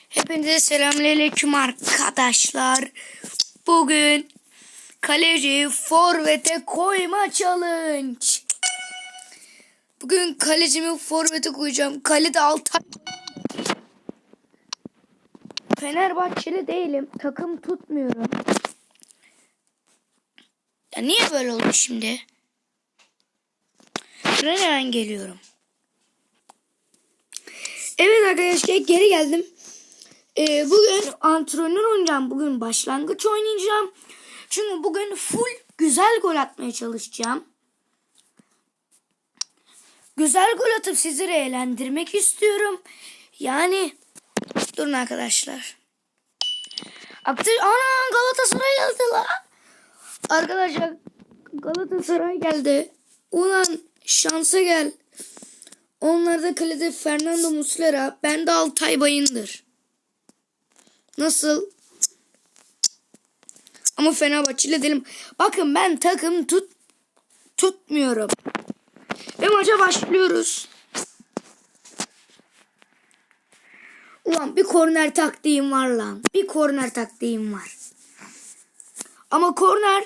Hepinize selamünaleyküm arkadaşlar. Bugün kaleci forvete koyma challenge. Bugün kalecimi forvete koyacağım. Kalede Altay. Fenerbahçeli değilim. Takım tutmuyorum. Ya niye böyle oldu şimdi? Şuraya hemen geliyorum. Evet arkadaşlar, geri geldim. Bugün antrenör oynayacağım. Bugün başlangıç oynayacağım. Çünkü bugün full güzel gol atmaya çalışacağım. Güzel gol atıp sizleri eğlendirmek istiyorum. Yani durun arkadaşlar. Ana, Galatasaray geldi la. Arkadaşlar, Galatasaray geldi. Ulan şansa gel. Onlarda kalede Fernando Muslera, bende Altay Bayındır. Nasıl? Ama Fenerbahçeli değilim. Bakın, ben takım tutmuyorum. Ve maça başlıyoruz. Ulan bir korner taktiğim var lan. Bir korner taktiğim var. Ama korner,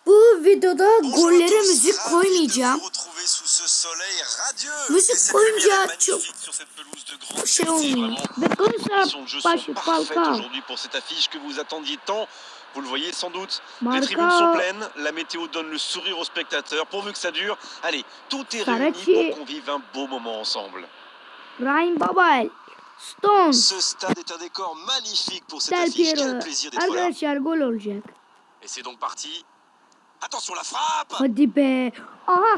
bu videoda gollere müzik koymayacağım. Müzik koyunca çok şey olmuyor. Ve Galatasaray Falcao. Vous le voyez sans doute, les tribunes sont pleines, la météo donne le sourire aux spectateurs, pourvu que ça dure. Allez, tout est réuni pour qu'on vive un beau moment ensemble. Ryan Babel, Stone. Ce stade est un décor magnifique pour cette affiche, quel plaisir d'être là. Arkadaşlar, gol olacak. Et c'est donc parti. Attention la frappe. Hadi be. Aha.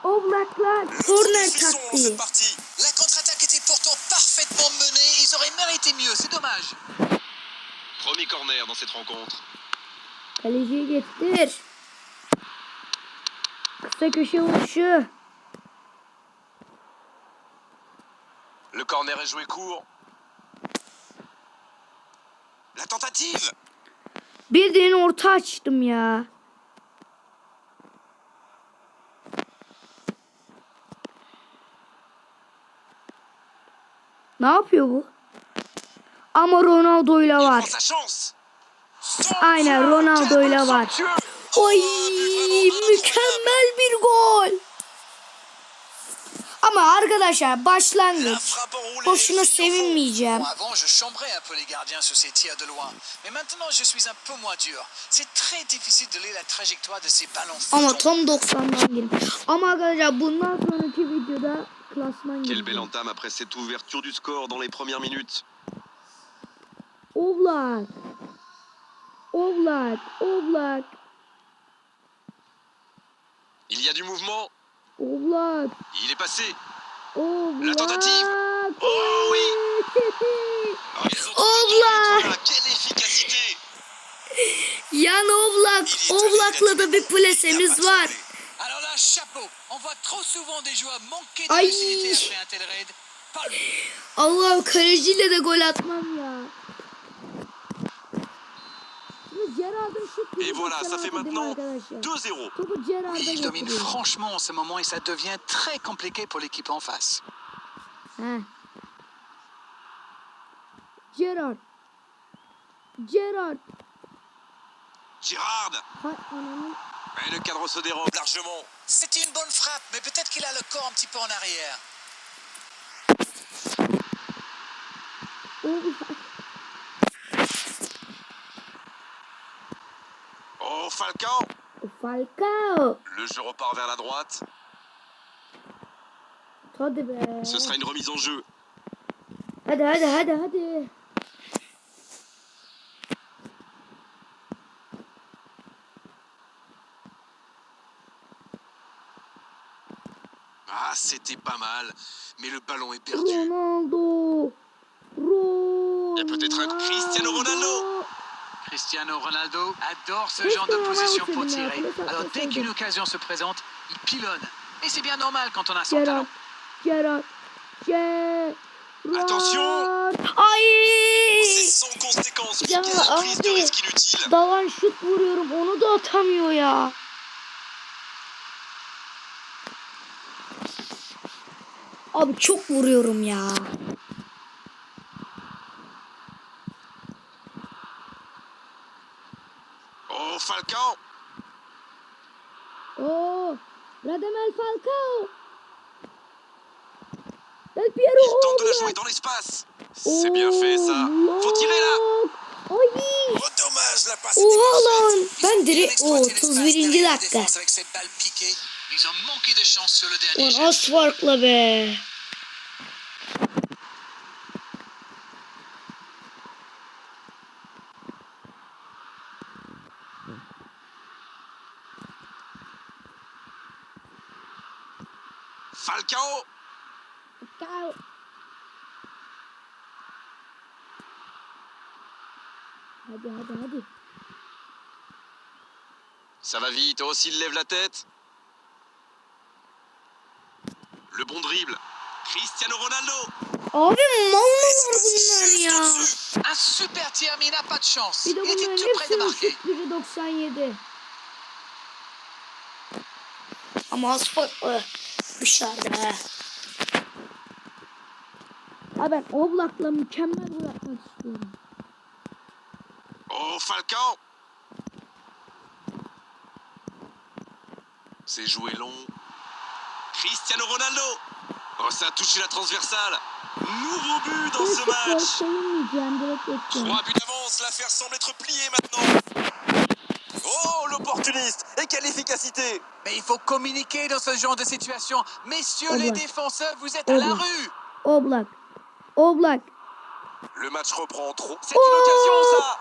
Oblak'la corner taktiği. C'est parti. La contre-attaque était pourtant parfaitement menée. Ils auraient mérité mieux. C'est dommage. Premier corner dans cette rencontre. Kaleciyi getir. Kısa köşe vuruşu. Le corner est joué court. La tentative. Bildiğin orta açtım ya. Ne yapıyor bu? Ama Ronaldo'yla var. Aynen, Ronaldo'yla var. Oy, mükemmel bir gol. Ama arkadaşlar, başlangıç. Boşuna sevinmeyeceğim. Avant, je chambrais un peu les gardiens sur ces tirs de loin. Mais maintenant, je suis un peu moins dur. C'est très difficile de lire la trajectoire de ces ballons. Ama tam 90'dan girdim. Ama arkadaşlar, bundan sonraki videoda klasman Quelle belle girdim. entame après cette ouverture du score dans les premières minutes. Oblak. Il y a du mouvement. Oblak. Il est passé. Oblak. La tentative. Oh oui. Oh, ils ont Oblak. trouvé. Quelle efficacité. Yan Oblak'la da bir plasemiz var. Alors là, chapeau. On voit trop souvent des joueurs manquer de Aïe. lucidité après un tel raid. Pas lui. Allah'ım, kaleciyle de gol atmam ya. Et voilà, ça fait maintenant 2-0. Oui, il domine franchement en ce moment et ça devient très compliqué pour l'équipe en face. Gerard. Girard. Hay ananı. Et le cadre se dérobe largement. C'était une bonne frappe, mais peut-être qu'il a le corps un petit peu en arrière. Oh, Falcao. Falcao. Le jeu repart vers la droite. Hadi be. Ce sera une remise en jeu. Hadi. Ah, c'était pas mal. Mais le ballon est perdu. Ronaldo. Il y a peut-être un Cristiano Ronaldo. Cristiano Ronaldo adore ce genre de position pour tirer. Alors dès qu'une occasion se présente, il pilonne. Et c'est bien normal quand on a son talent. Gerard. Attention. Ay! C'est sans conséquence. Ya Quelle prise de abi, risque inutile. davan şut vuruyorum, onu da atamıyor ya. Abi çok vuruyorum ya. Falcao. Oo. Radamel Falcao. Del Piero. Il tente de la jouer dans l'espace. C'est bien fait ça. Faut tirer là. Ay. Oh dommage, la passe Oha était lan. parfaite. Ben Bien direkt exploité l'espace 31. derrière la dakika. défense avec cette balle piquée. Ils ont manqué de chance sur le dernier Lan az geste. farkla be. Falcao. Falcao. Hadi. Ça va vite, aussi il lève la tête. Le bon dribble. Cristiano Ronaldo. Abi mal mı var bunlar ya? Un super tir, mais il n'a pas de chance. Bir de Il était bunların tout près de hepsinin marquer. şut gücü 97. Ama az farklı dışarıda. Ha ben Oblak'la mükemmel gol atmak istiyorum. Oh, Falcao. C'est joué long. Cristiano Ronaldo. Oh, ça a touché la transversale. Nouveau but dans ce Futbol match. sevinmeyeceğim, direkt geçeceğim. 3 buts d'avance, l'affaire semble être pliée maintenant. Oh, l'opportuniste. Et quelle efficacité. Mais il faut communiquer dans ce genre de situation. Messieurs les défenseurs, vous êtes à la rue. Oblak. Le match reprend trop. C'est une occasion, ça.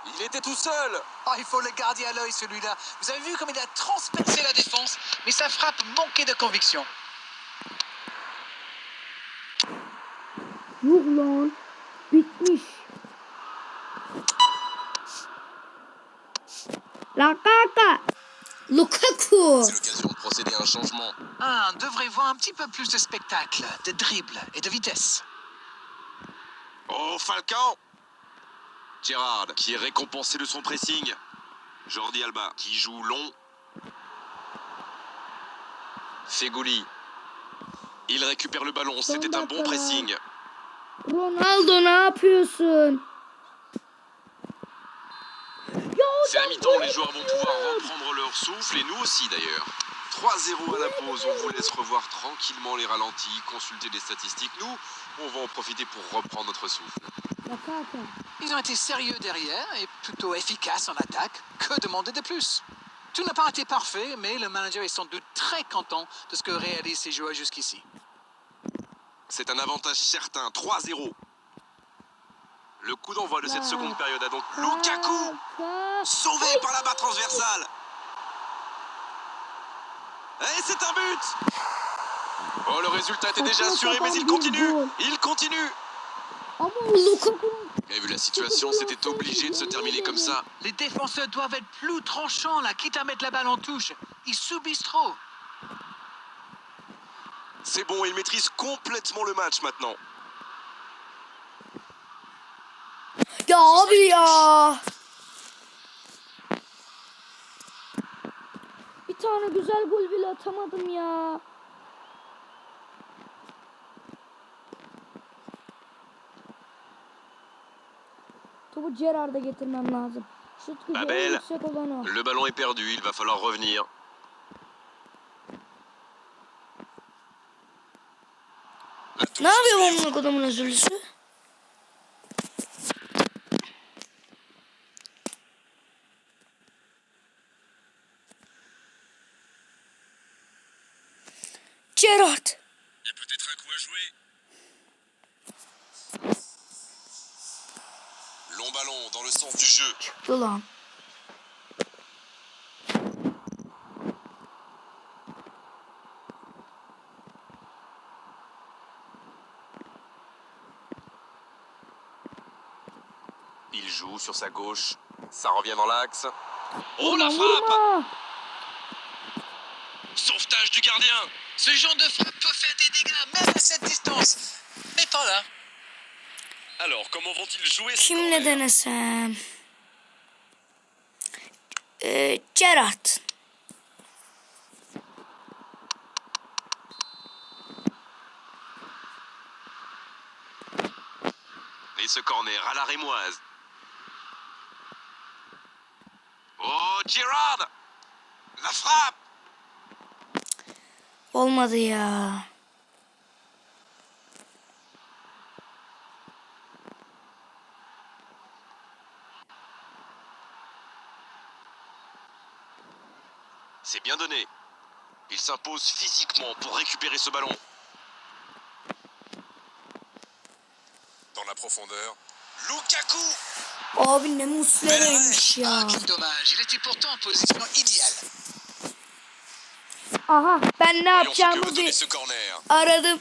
Il était tout seul. Oh, il faut le garder à l'œil, celui-là. Vous avez vu comme il a transpercé la défense, mais sa frappe manquait de conviction. Yuh lan. Bitmiş. Lukaku. C'est l'occasion de procéder à un changement. Ah, on devrait voir un petit peu plus de spectacle, de dribble et de vitesse. Oh, Falcao. Gérard, qui est récompensé de son pressing. Jordi Alba, qui joue long. Fegouli. Il récupère le ballon, c'était un bon pressing. Ronaldo ne yapıyorsun? C'est à mi-temps, les joueurs vont pouvoir reprendre leur souffle, et nous aussi d'ailleurs. 3-0 à la pause, on vous laisse revoir tranquillement les ralentis, consulter les statistiques. Nous, on va en profiter pour reprendre notre souffle. Ils ont été sérieux derrière et plutôt efficaces en attaque. Que demander de plus? Tout n'a pas été parfait, mais le manager est sans doute très content de ce que réalisent ses joueurs jusqu'ici. C'est un avantage certain, 3-0. Le coup d'envoi de cette seconde période a donc Lukaku, sauvé par la barre transversale. Et c'est un but. Oh, le résultat était déjà assuré, mais il continue. Il continue. Et vu la situation, c'était obligé de se terminer comme ça. Les défenseurs doivent être plus tranchants là, quitte à mettre la balle en touche. Ils subissent trop. C'est bon, il maîtrise complètement le match maintenant. Ya abi ya. Bir tane güzel gol bile atamadım ya. Topu Gerard'a getirmem lazım. Şut gücü en Babel, yüksek olan o. le ballon est perdu, il va falloir revenir. Ne yapıyor amına kodumun özürlüsü? Gerard. Il y a peut-être un coup à jouer. Long ballon dans le sens du jeu. Çıktı lan. Il joue sur sa gauche. Ça revient dans l'axe. Oh, la Vurma, frappe! vurma. Sauvetage du gardien. Ce genre de frappe peut faire des dégâts, même à cette distance. Mais pas là. Alors, comment vont-ils jouer ce Kimle corner? denesem? Gerard. Et ce corner à la rémoise. Gerrard. La frappe. Olmadı ya. C'est bien donné. Il s'impose physiquement pour récupérer ce ballon. Dans la profondeur, Lukaku. Abi ne musleraymış ya. Ah, quel dommage. Il était pourtant en position idéale. Aha ben ne Voyons ce que yapacağımı veut donner bir ce corner. aradım.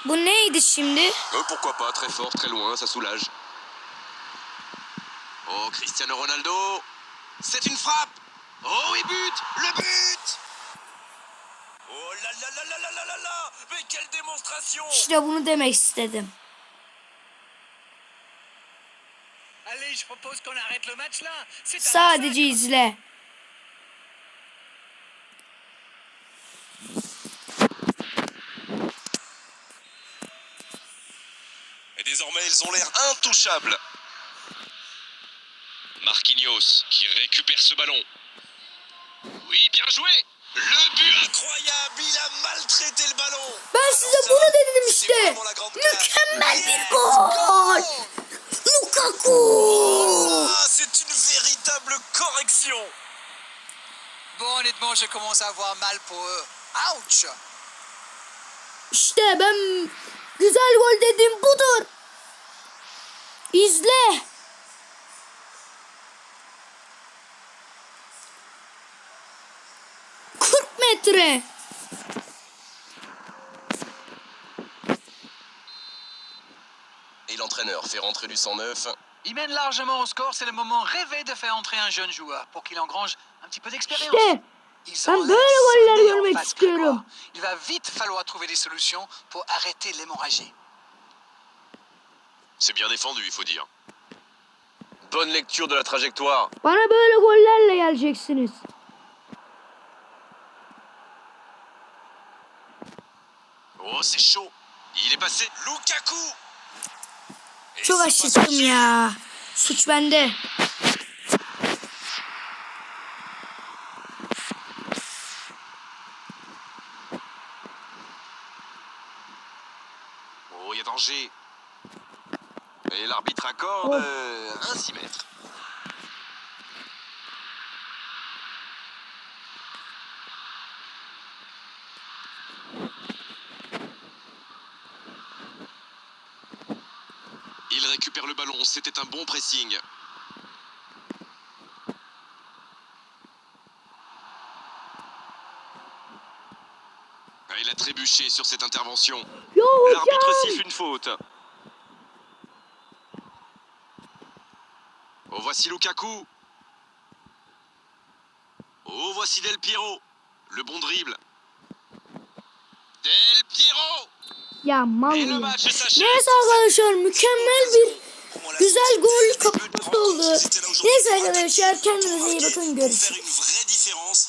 Bu neydi şimdi? Pourquoi pas, très fort, très loin, ça soulage. Oh, Cristiano Ronaldo. C'est une frappe. Oh oui, but. Le but. Oh là là là là là là là là. Mais quelle démonstration. İşte bunu demek istedim. Allez, je propose qu'on arrête le match là. C'est un Sadece izle. Et désormais, ils ont l'air intouchables. Marquinhos qui récupère ce ballon. Oui, bien joué. Le but incroyable, il a maltraité le ballon. Ben size bunu dedim işte. Mükemmel bir gol. Lukaku. Ah, c'est une véritable correction. Bon, honnêtement, je commence à avoir mal pour eux. Ouch! İşte ben güzel gol dedim budur. İzle. Metre. Et l'entraîneur fait rentrer du 109. Il mène largement au score, c'est le moment rêvé de faire entrer un jeune joueur pour qu'il engrange un petit peu d'expérience. İşte Ils ben ont böyle l'air goller soudés en görmek face istiyorum. Grégoire. Il va vite falloir trouver des solutions pour arrêter l'hémorragie. C'est bien défendu, il faut dire. Bonne lecture de la trajectoire. Bana böyle gollerle geleceksiniz. Oh, c'est chaud. Il est passé. Lukaku. Et Çok c'est aşırttım pas ya. Suç bende. Oh, il y a danger. Et l'arbitre accorde un 6 mètres. Il récupère le ballon, c'était un bon pressing. Il a trébuché sur cette intervention. Yo L'arbitre hocam. siffle une faute. Oh, voici Lukaku. Oh, voici Del Piero. Le bon dribble. Del Piero. Ya mal Et le ya. match s'achève. Neyse arkadaşlar mükemmel bir güzel gol kapısı oldu. Neyse arkadaşlar kendinize iyi bakın, görüşürüz. Faire une vraie différence